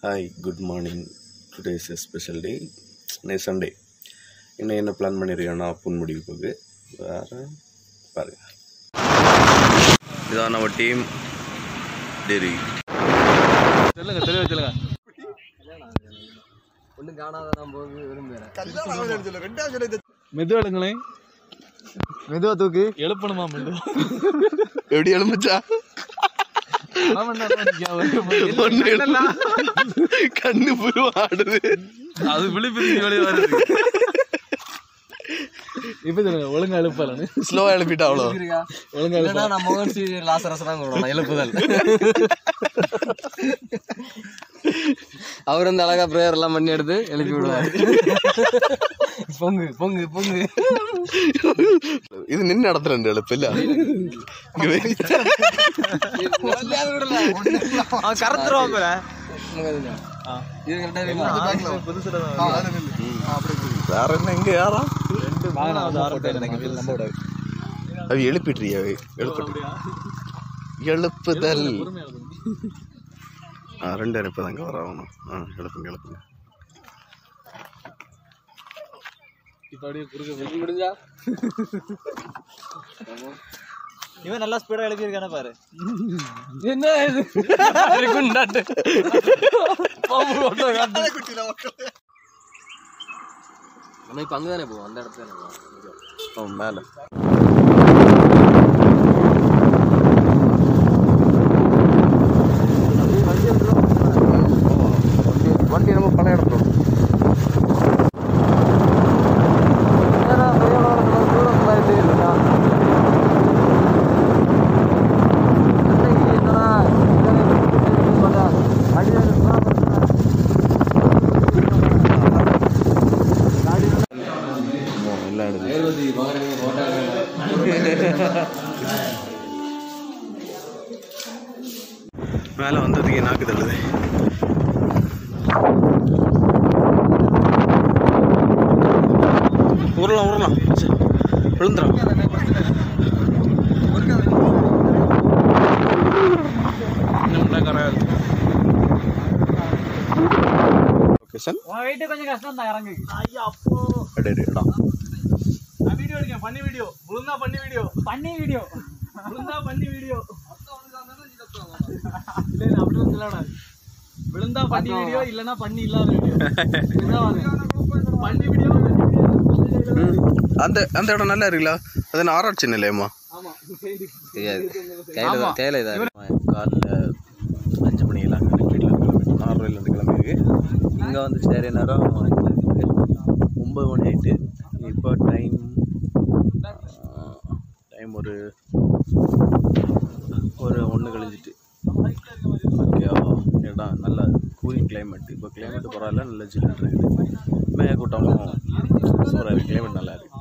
Hi, good morning. Today is a special day. இன்னைக்கு Sunday. இன்னும் என்ன பிளான் பண்ணியிருக்கேன்னா பொன்முடிக்கு போகுது. வேறு பாருங்கள், இதான் நம்ம டீம் டெரி. சொல்லுங்க, தெளிவாக சொல்லுங்க. ஒன்றும் காணாத நான் போக விரும்புகிறேன். மெதுவா எடுங்களேன், மெதுவா தூக்கு. எழுப்பணுமா? மெதுவா எப்படி எழுந்துச்சா? கண்ணு புருவாடுது, அது விழிப்பிரிஞ்சு வெளியே வருது. இப்ப சொல்லுங்க, ஒழுங்கா எழுப்பலன்னு ஸ்லோவா எழுப்பிட்டா அவ்வளோ ஒழுங்கா எழுப்பா. நான் மோகன் சி லாசரஸ் தான் கொடுக்கணும் எழுப்புதல். அவர் வந்து அழகா பிரேயர் எல்லாம் பண்ணி எடுத்து எழுப்பி விடுவாரு. பொங்கு பொங்கு பொங்கு. இது நின்று இடத்துல ரெண்டு எழுப்பு இல்ல, கறந்துருவாங்க. வேற என்ன இங்க யாரா அது எழுப்பிட்றியா? எழுப்புதல் ரெண்டு பேரும் இப்போ தாங்க வரணும். எழுப்புங்க எழுப்புங்க. இப்ப அப்படியே குறுக்க முடிஞ்சா இவன் நல்லா ஸ்பீடா எழுப்பியிருக்கானே பாரு. என்ன இது? நம்ம இப்ப அங்கதானே போவோம், அந்த இடத்துல மேல வண்டி நம்ம பழைய இடத்துல மேலே வந்ததுக்கு நாக்கு தள்ளுது. உருளலாம் உருளலாம் விழுந்துடும். கொஞ்சம் கஷ்டம் தான் இறங்கு. வீடியோ எடுக்க பண்ணி வீடியோ விழுந்தா பண்ணி வீடியோ பண்ணி வீடியோ விழுந்தா பண்ணி வீடியோ இல்ல அப்படி சொல்லக்கூடாது. விழுந்தா பண்ணி வீடியோ இல்லைன்னா பண்ணி இல்லாத வீடியோ. பண்ணி வீடியோ அந்த அந்த இடம் நல்லா இருக்குல்ல, அது ஆராய்ச்சி நிலையமா? காலைல 5 மணிக்கெல்லாம் வீட்டில் கிளம்பி 6 ரூபாயிலேருந்து கிளம்பிருக்கு. இங்கே வந்து சரி நேரம் 9 மணி ஆகிட்டு. இப்போ டைம் ஒரு 1 கழிஞ்சிட்டு. ஓகே, இடம் நல்லா கூலிங் கிளைமேட். இப்போ கிளைமேட் பரவாயில்ல, நல்ல ஜில்லுன்னு இருக்குது. மேகக்கூட்டமும் சூப்பராக இருக்குது. கிளைமேட் நல்லா இருக்குது.